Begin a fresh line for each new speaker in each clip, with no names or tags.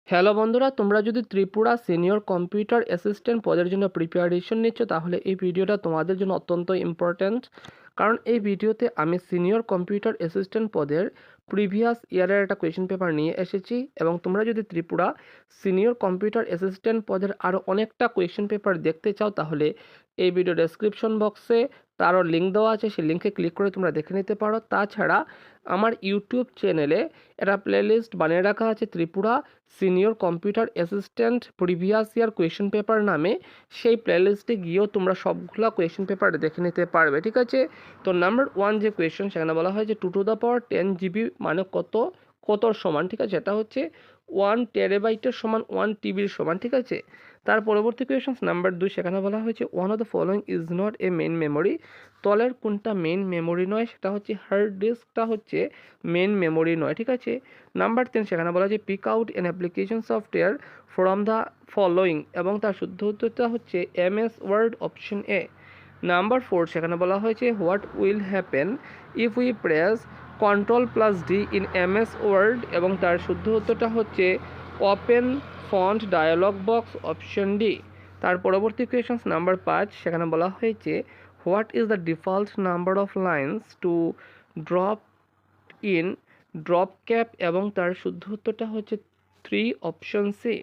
Hello বন্ধুরা, তোমরা যদি ত্রিপুরা সিনিয়র কম্পিউটার অ্যাসিস্ট্যান্ট পদের জন্য প্রিপারেশন নিচ্ছ তাহলে এই ভিডিওটা তোমাদের জন্য অত্যন্ত ইম্পর্ট্যান্ট। কারণ এই ভিডিওতে আমি সিনিয়র কম্পিউটার অ্যাসিস্ট্যান্ট পদের প্রিভিয়াস ইয়ারের একটা কোয়েশ্চেন পেপার নিয়ে এসেছি এবং তোমরা যদি ত্রিপুরা সিনিয়র কম্পিউটার অ্যাসিস্ট্যান্ট পদের আরও অনেকটা কোয়েশ্চেন পেপার দেখতে চাও তাহলে এই ভিডিও ডেসক্রিপশন বক্সে তারও লিঙ্ক দেওয়া আছে, সেই লিঙ্কে ক্লিক করে তোমরা দেখে নিতে পারো। তাছাড়া আমার ইউটিউব চ্যানেলে একটা প্লেলিস্ট বানিয়ে রাখা আছে Tripura senior computer assistant previous year question paper নামে। সেই প্লেলিস্টে গিয়েও তোমরা সবগুলো কোয়েশ্চেন পেপার দেখে নিতে পারবে, ঠিক আছে। তো নাম্বার 1 যে কোয়েশ্চেন, সেখানে বলা হয় যে 2 to the power 10 GB মানে কতর সমান, ঠিক আছে। এটা হচ্ছে 1 টেরাবাইটের সমান 1 TBর সমান, ঠিক আছে। তার পরবর্তী কোয়েশ্চন নাম্বার 2, সেখানে বলা হয়েছে one of the following is not a main memory. তলের কোনটা মেইন মেমোরি নয়, সেটা হচ্ছে হার্ড ডিস্কটা হচ্ছে মেইন মেমোরি নয়, ঠিক আছে। নাম্বার 10, সেখানে বলা হয়েছে pick out an application software from the following এবং তার শুদ্ধ উত্তরটা হচ্ছে MS word option A. Number 4, সেখানে বলা হয়েছে what will happen if we press Ctrl+D in MS word এবং তার শুদ্ধ উত্তরটা হচ্ছে open font dialog box option D. তার পরবর্তী কোয়েশন নাম্বার 5, সেখানে বলা হয়েছে what is the default number of lines to drop in drop cap এবং তার শুদ্ধ উত্তরটা হচ্ছে 3 অপশন সি।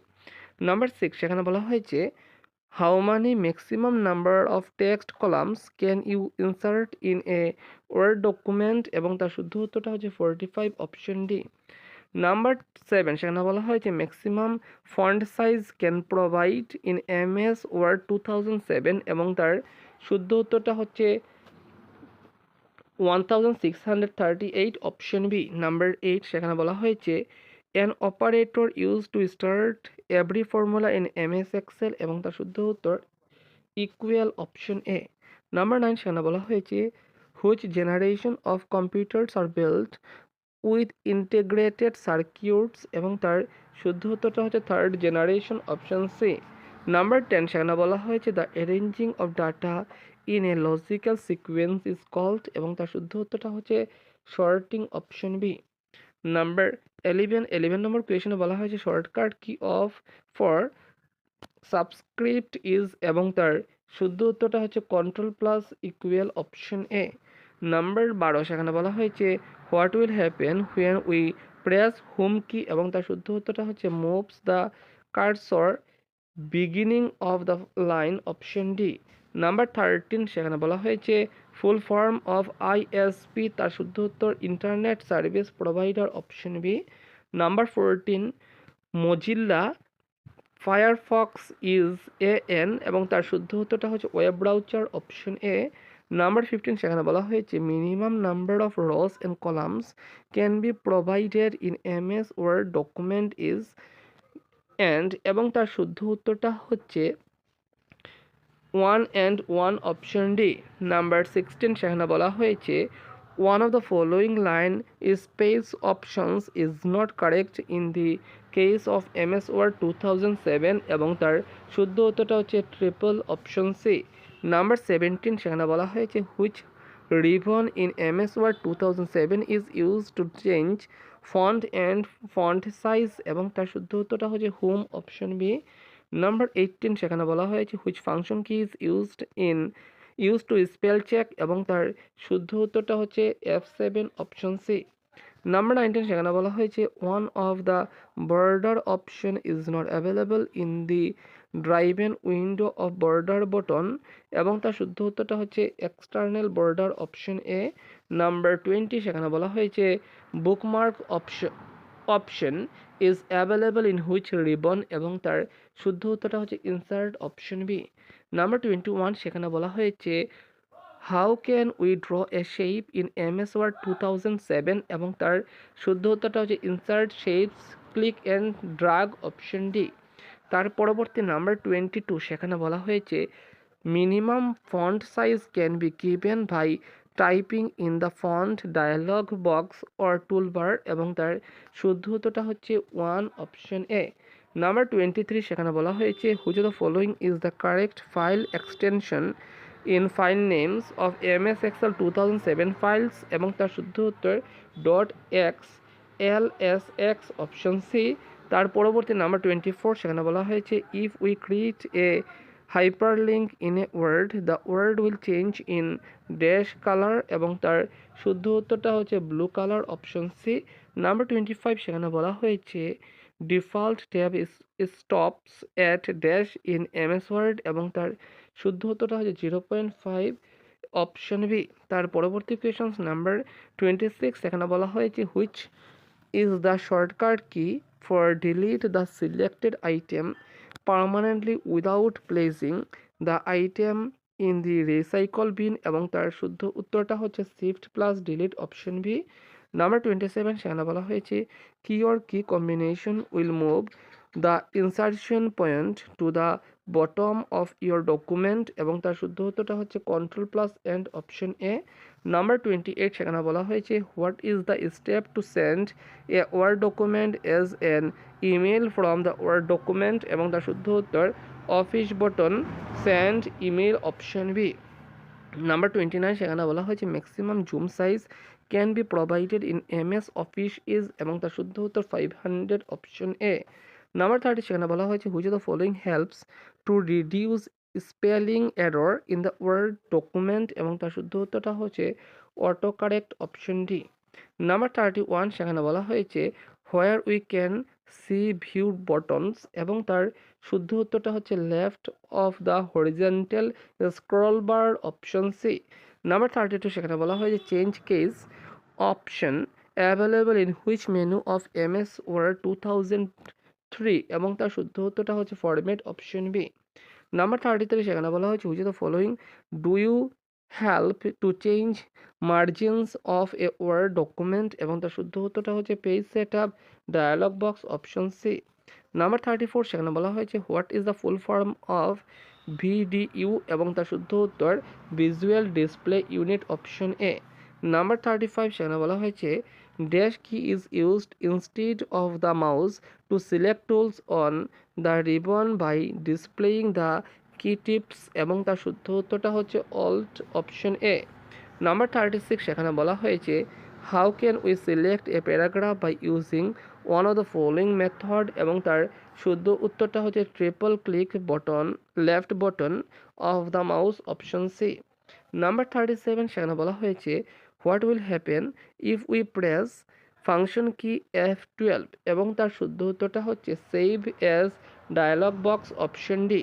নাম্বার 6, সেখানে বলা হয়েছে how many maximum number of text columns can you insert in a word document এবং তার শুদ্ধ উত্তরটা হচ্ছে 45 অপশন ডি। নাম্বার 7, সেখানে বলা হয়েছে maximum font size can provide in MS word 2007 এবং তার শুদ্ধ উত্তরটা হচ্ছে 1638 অপশন বি। নাম্বার 8, সেখানে বলা হয়েছে an operator use to start every formula in MS Excel এবং তার শুদ্ধ উত্তর ইকুয়াল অপশন এ। নাম্বার 9, সেখানে বলা হয়েছে which generation of computers are built with integrated circuits এবং তার শুদ্ধ উত্তরটা হচ্ছে third generation option C. Number 10, সেখানে বলা হয়েছে the arranging of data in a logical sequence is called এবং তার শুদ্ধ উত্তরটা হচ্ছে শর্টিং অপশন বি। নাম্বার 11 নম্বর কোয়েশনে বলা হয়েছে shortcut key of for subscript is এবং তার শুদ্ধ উত্তরটা হচ্ছে Ctrl+= অপশন এ। নাম্বার 12, সেখানে বলা হয়েছে what will happen when we press home কি এবং তার শুদ্ধ উত্তরটা হচ্ছে moves the cursor beginning of the line option D. Number 13, সেখানে বলা হয়েছে ফুল ফর্ম অফ ISP তার শুদ্ধ উত্তর internet service provider option B. Number 14, Mozilla Firefox is an এবং তার শুদ্ধ উত্তরটা হচ্ছে web browser option A. Number 15, সেখানে বলা হয়েছে minimum number of rows and columns can be provided in MS word document is and এবং তার শুদ্ধ উত্তরটা হচ্ছে 1 অপশন ডি। নাম্বার 16, সেখানে বলা হয়েছে one of the following line space options is not correct in the case of MS word 2007 এবং তার শুদ্ধ উত্তরটা হচ্ছে ট্রিপল অপশন সি। নাম্বার 17, সেখানে বলা হয়েছে which ribbon in MS word 2007 is use to change font and font size এবং তার শুদ্ধ উত্তরটা হচ্ছে হোম অপশন বি। নাম্বার 18, সেখানে বলা হয়েছে which function key is use to spell check এবং তার শুদ্ধ উত্তরটা হচ্ছে F7 অপশন সি। নাম্বার 19, সেখানে বলা হয়েছে one of the border option is not available in the driven window of border button এবং তার শুদ্ধ উত্তরটা হচ্ছে external border option A. Number 20, সেখানে বলা হয়েছে bookmark option is available in which ribbon এবং তার শুদ্ধ উত্তরটা হচ্ছে ইনসার্ট অপশন বি। নাম্বার 21, সেখানে বলা হয়েছে how can we draw a shape in MS word 2007 এবং তার শুদ্ধ উত্তরটা হচ্ছে insert shapes click and drag option D. তার পরবর্তী নাম্বার 22, সেখানে বলা হয়েছে minimum font size can be given by typing in the font dialog box or toolbar এবং তার শুদ্ধ উত্তরটা হচ্ছে 1 অপশন এ। নাম্বার 23, সেখানে বলা হয়েছে which of the following is the correct file extension in file names of MS Excel 2007 files এবং তার শুদ্ধ উত্তর .xlsx অপশন সি। তার পরবর্তী নাম্বার 24 সেখানে বলা হয়েছে if we create a hyperlink in a word the word will change in dash colour এবং তার শুদ্ধ উত্তরটা হচ্ছে blue colour option C. Number 25 সেখানে বলা হয়েছে default tab stops at dash in MS word এবং তার শুদ্ধ উত্তরটা হচ্ছে 0.5 অপশন বি। তার পরবর্তী কোয়েশন নাম্বার 26 এখানে বলা হয়েছে which is the shortcut key for delete the selected item permanently without placing the item in the recycle bin এবং তার শুদ্ধ উত্তরটা হচ্ছে shift plus delete option B। Number 27 সেখানে বলা হয়েছে key or key combination will move the insertion point to the bottom of your document এবং তার শুদ্ধ উত্তরটা হচ্ছে control plus and option A। Number 28 সেখানে বলা হয়েছে what is the step to send a word document as an email from the word document এবং তার শুদ্ধ উত্তর office button send email option B. Number 29 সেখানে বলা হয়েছে maximum zoom size can be provided in MS office is এবং তার শুদ্ধ উত্তর 500 অপশন এ। নাম্বার 30 সেখানে বলা হয়েছে which of the following helps to reduce spelling error in the word document এবং তার শুদ্ধ উত্তরটা হচ্ছে autocorrect option D. Number 31 সেখানে বলা হয়েছে where we can see view buttons এবং তার শুদ্ধ উত্তরটা হচ্ছে left of the horizontal scroll bar option C. Number 32 সেখানে বলা হয়েছে change case option available in which menu of MS word 2003 এবং তার শুদ্ধ উত্তরটা হচ্ছে ফরম্যাট অপশন বি। নাম্বার 33 সেখানে বলা হয়েছে which of the following do you help to change margins of a word document এবং তার শুদ্ধ উত্তরটা হচ্ছে page set up dialog box option C. Number 34 সেখানে বলা হয়েছে what is the full form of VDU এবং তার শুদ্ধ উত্তর visual display unit option A. Number 35 সেখানে বলা হয়েছে dash key is used instead of the mouse to select tools on the ribbon by displaying the কি টিপস এবং তার শুদ্ধ উত্তরটা হচ্ছে অল্ট অপশন এ। নাম্বার 36 সেখানে বলা হয়েছে how can we select a paragraph by using one of the following method এবং তার শুদ্ধ উত্তরটা হচ্ছে triple click button left button of the mouse option C. Number 37 সেখানে বলা হয়েছে what will happen if we press function key F12 এবং তার শুদ্ধ উত্তরটা হচ্ছে save as dialog box option D.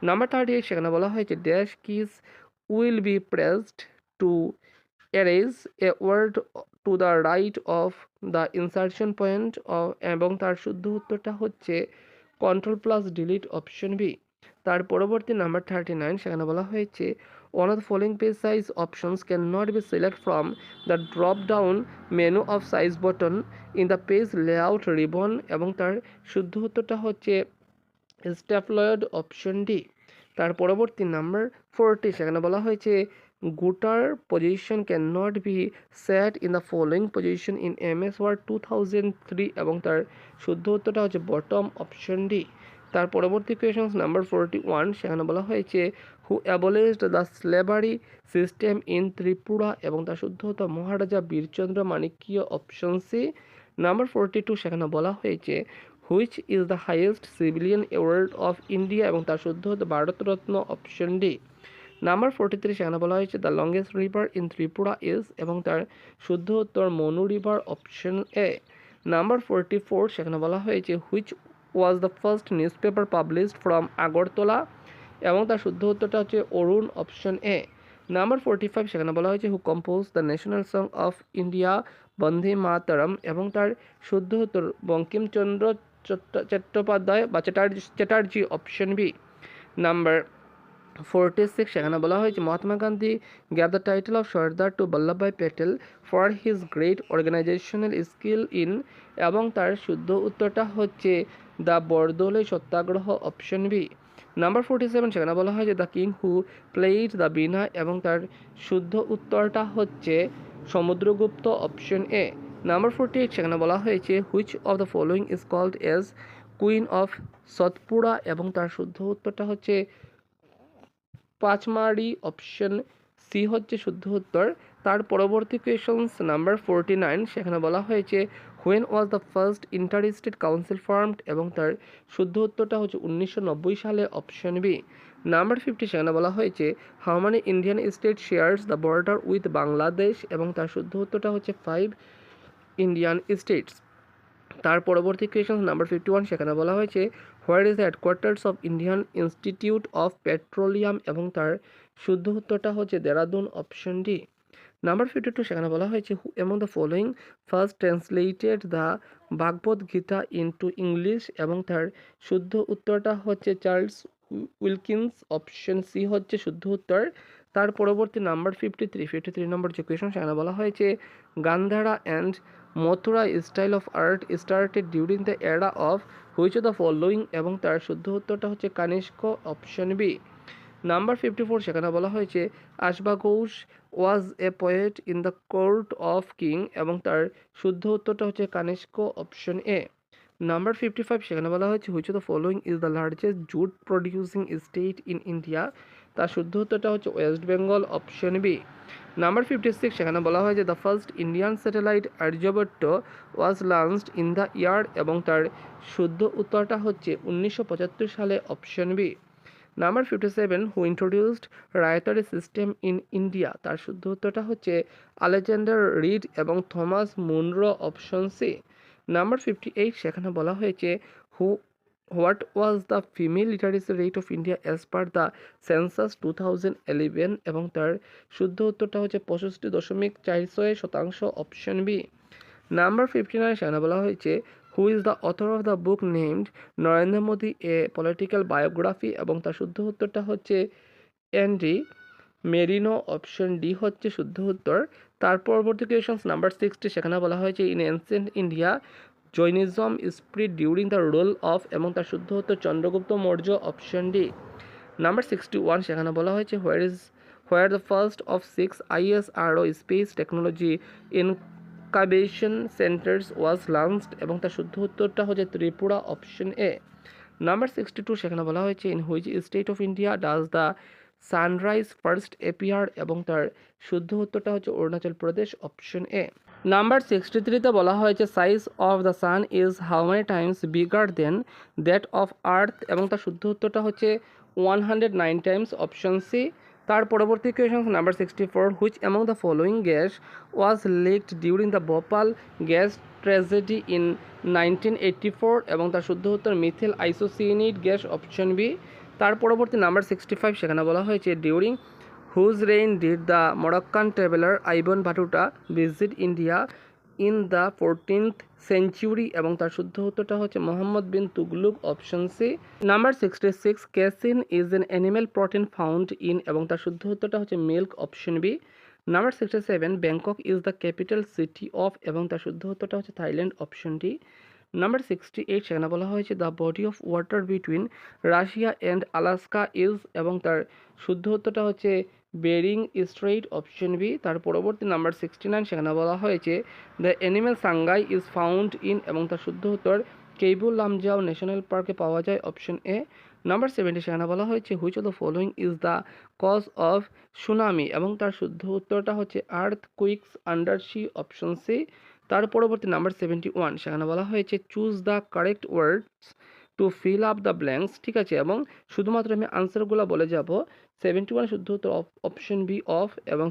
Number 38 সেখানে বলা হয়েছে dash keys will be pressed to erase a word to the right of the insertion point এবং তার শুদ্ধ উত্তরটা হচ্ছে control plus delete option B. তার পরবর্তী নাম্বার 39 সেখানে বলা হয়েছে one of the following page size options can not be select from the drop down menu of size button in the page layout ribbon এবং তার শুদ্ধ উত্তরটা হচ্ছে স্ট্যাপলয়েড অপশন ডি। তার পরবর্তী নাম্বার 40 সেখানে বলা হয়েছে gutter position can not be set in the following position in MS word 2003 এবং তার শুদ্ধ উত্তরটা হচ্ছে বটম অপশন ডি। তার পরবর্তী কোয়েশন নাম্বার 41 সেখানে বলা হয়েছে who abolished the slavery system in Tripura এবং তার শুদ্ধ উত্তর Maharaja Birchandra Manikya option C. Number 42 সেখানে বলা হয়েছে which is the highest civilian award of India এবং তার শুদ্ধ হতো ভারতরত্ন অপশন ডি। নাম্বার 43 সেখানে বলা হয়েছে the longest river in Tripura is এবং তার শুদ্ধ উত্তর Manu river option A. Number 44 সেখানে বলা হয়েছে which was the first news paper published from Agartala এবং তার শুদ্ধ উত্তরটা হচ্ছে অরুণ অপশন এ। নাম্বার 45 সেখানে বলা হয়েছে who compose the national song of India Vande Mataram এবং তার শুদ্ধ উত্তর বঙ্কিমচন্দ্র চট্টোপাধ্যায় বা চ্যাটার্জি অপশন বি। নাম্বার 46 সেখানে বলা হয়েছে Mahatma Gandhi gave the title of Sardar to Vallabhbhai Patel for his great organisational skill in এবং তার শুদ্ধ উত্তরটা হচ্ছে the Bardoli Satyagraha option B. Number 47 সেখানে বলা হয়েছে the king who played the veena এবং তার শুদ্ধ উত্তরটা হচ্ছে সমুদ্রগুপ্ত অপশন এ। নাম্বার 48 সেখানে বলা হয়েছে which of the following is called as queen of Satpura এবং তার শুদ্ধ উত্তরটা হচ্ছে পাঁচমারি অপশন সি হচ্ছে শুদ্ধ উত্তর। তার পরবর্তী কোয়েশনস নাম্বার 49, সেখানে বলা হয়েছে when was the first inter state council formed, এবং তার শুদ্ধ উত্তরটা হচ্ছে 1990 সালে, অপশন বি। নাম্বার 50, সেখানে বলা হয়েছে how money Indian state shares the border with Bangladesh, এবং তার শুদ্ধ উত্তরটা হচ্ছে 5 ইন্ডিয়ান স্টেটস। তার পরবর্তী কোয়েশন নাম্বার 51, সেখানে বলা হয়েছে where is the headquarters of Indian institute of petroleum, এবং তার শুদ্ধ উত্তরটা হচ্ছে দেরাদুন, অপশন ডি। নাম্বার 52, সেখানে বলা হয়েছে who among the following first translated the Bhagavad Gita into English, এবং তার শুদ্ধ উত্তরটা হচ্ছে চার্লস উইলকিন্স, অপশন সি হচ্ছে শুদ্ধ উত্তর। তার পরবর্তী নাম্বার 53 নম্বর যে কোয়েশন, সেখানে বলা হয়েছে Gandhara and Mathura style of art started during the এরা of which of the following, এবং তার শুদ্ধ উত্তরটা হচ্ছে কানিষ্ক, অপশন বি। নাম্বার 54, সেখানে বলা হয়েছে আশবাঘোষ was a poet in the court of king, এবং তার শুদ্ধ উত্তরটা হচ্ছে কানিষ্ক, অপশন এ। নাম্বার 55, সেখানে বলা হয়েছে which of the following is the largest jute producing state in India, তার শুদ্ধ উত্তরটা হচ্ছে West Bengal, option B. Number 56, সেখানে বলা হয়েছে the first Indian satellite Aryabhata was launched in the year, এবং তার শুদ্ধ উত্তরটা হচ্ছে 1975 সালে, option B. Number 57, who introduced ryotwari system in India, তার শুদ্ধ উত্তরটা হচ্ছে আলেকজান্ডার রিড এবং Thomas Munro, option C. Number 58, সেখানে বলা হয়েছে who what was the female literacy rate of India as per the census 2011, এবং তার শুদ্ধ উত্তরটা হচ্ছে 65.46%, অপশন বি। নাম্বার 59, সেখানে বলা হয়েছে who is the author of the book named Narendra Modi a political biography, এবং তার শুদ্ধ উত্তরটা হচ্ছে এনডি মেরিনো, অপশন ডি হচ্ছে শুদ্ধ উত্তর। তার পরবর্তী কোয়েশন নাম্বার 60, সেখানে বলা হয়েছে in ancient India Jainism spread during the rule of, এবং তার শুদ্ধ উত্তর Chandragupta Maurya, option D. Number 61, সেখানে বলা হয়েছে where the first of 6 ISRO space technology incubation centres was launched, এবং তার শুদ্ধ উত্তরটা হচ্ছে ত্রিপুরা, অপশন এ। নাম্বার 62, সেখানে বলা হয়েছে in which state of India does the sunrise first appear, এবং তার শুদ্ধ উত্তরটা হচ্ছে Arunachal Pradesh, option A. Number 63-তে বলা হয়েছে size of the sun is how many Times bigger then that of earth, এবং তার শুদ্ধ উত্তরটা হচ্ছে 109 টাইমস, অপশন সি। তার পরবর্তী question number 64, which among the following gas was leaked during the Bhopal gas tragedy in 1984, এবং তার শুদ্ধ উত্তর methyl isocyanate gas, option B. তার পরবর্তী নাম্বার 65, সেখানে বলা হয়েছে during whose reign did the Moroccan traveller Ibn Battuta visit India in the 14th century, এবং তার শুদ্ধ উত্তরটা হচ্ছে Muhammad bin Tughlaq, option C. Number 66, casein is an animal protein found in, এবং তার শুদ্ধ উত্তরটা হচ্ছে milk, option B. Number 67, Bangkok is the capital city of, এবং তার শুদ্ধ উত্তরটা হচ্ছে থাইল্যান্ড, অপশন ডি। নাম্বার 68, সেখানে বলা হয়েছে the body of water between Russia and Alaska is, এবং তার শুদ্ধ উত্তরটা হচ্ছে বেরিং স্ট্রেইট, অপশন বি। তার পরবর্তী নাম্বার 69, সেখানে বলা হয়েছে the animal Sangai is found in, এবং তার শুদ্ধ উত্তর কেইবুল লামজাও ন্যাশনাল পার্কে পাওয়া যায়, অপশন এ। নাম্বার 70, সেখানে বলা হয়েছে which of the following is the cause of tsunami, এবং তার শুদ্ধ উত্তরটা হচ্ছে earthquakes under sea, option C. তার পরবর্তী নাম্বার 71, সেখানে বলা হয়েছে choose the correct words to fill up the blanks, ঠিক আছে, এবং শুধুমাত্র আমি আনসারগুলো বলে যাব। 71 শুদ্ধ উত্তর অপশন বি অফ, এবং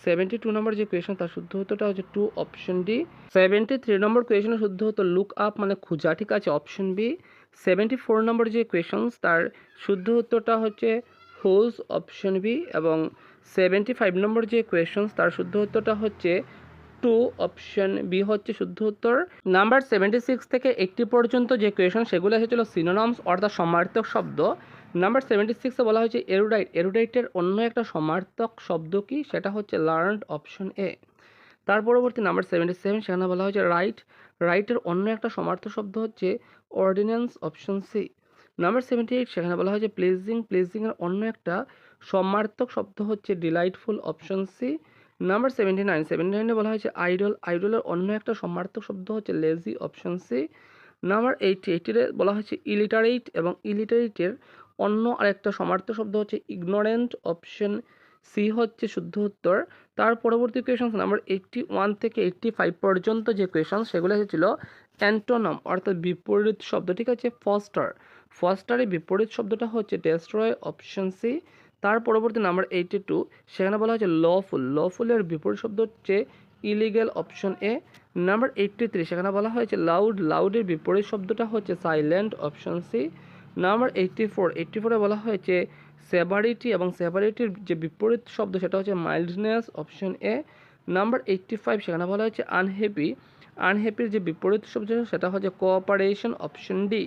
72 নম্বর যে কোয়েশন তার শুদ্ধ উত্তরটা হচ্ছে 2, অপশন ডি। 73 নম্বর কোয়েশনের শুদ্ধ উত্তর লুক আপ মানে খোঁজা, ঠিক আছে, অপশন বি। 74 নম্বর যে কোয়েশনস তার শুদ্ধ উত্তরটা হচ্ছে হোজ, অপশন বি, এবং 75 নম্বর যে কোয়েশনস তার শুদ্ধ উত্তরটা হচ্ছে 2, অপশন বি হচ্ছে শুদ্ধ উত্তর। নাম্বার 76 থেকে 80 পর্যন্ত যে কোয়েশন সেগুলো এসেছিল সিনোনমস অর্থাৎ সমার্থক শব্দ। নাম্বার 76-এ বলা হয়েছে এরুডাইটের অন্য একটা সমার্থক শব্দ কি, সেটা হচ্ছে লার্নড, অপশন এ। তার পরবর্তী নাম্বার 77, সেখানে বলা হয়েছে রাইটের অন্য একটা সমার্থক শব্দ হচ্ছে অর্ডিন্যান্স, অপশন সি। নাম্বার 78, সেখানে বলা হয়েছে প্লেজিংয়ের অন্য একটা সমার্থক শব্দ হচ্ছে ডিলাইটফুল, অপশন সি। নাম্বার 79 বলা হয়েছে আইডলের অন্য একটা সমার্থক শব্দ হচ্ছে লেজি, অপশন সি। নাম্বার 80 বলা হয়েছে ইলিটারেট, এবং ইলিটারেটের অন্য আরেকটা সমার্থক শব্দ হচ্ছে ইগনোরেন্ট, অপশন সি হচ্ছে শুদ্ধ উত্তর। তার পরবর্তী কোয়েশন নাম্বার 81 থেকে 85 পর্যন্ত যে কোয়েশন সেগুলো এসেছিল অ্যান্টোনাম অর্থাৎ বিপরীত শব্দ, ঠিক আছে। ফস্টার, ফস্টারের বিপরীত শব্দটা হচ্ছে ডেস্ট্রয়, অপশন সি। তার পরবর্তী নাম্বার 82, সেখানে বলা হচ্ছে লফুল, লফুলের বিপরীত শব্দ হচ্ছে ইলিগেল, অপশন এ। নাম্বার 83, সেখানে বলা হয়েছে লাউড, লাউডের বিপরীত শব্দটা হচ্ছে সাইলেন্ট, অপশন সি। নাম্বার 84, 84-এ বলা হয়েছে সেভারিটি, এবং সেভারিটির যে বিপরীত শব্দ সেটা হচ্ছে মাইল্ডনেস, অপশন এ। নাম্বার 85, সেখানে বলা হয়েছে আনহ্যাপি, আনহ্যাপির যে বিপরীত শব্দ সেটা হচ্ছে কোঅপারেশন, অপশন ডি।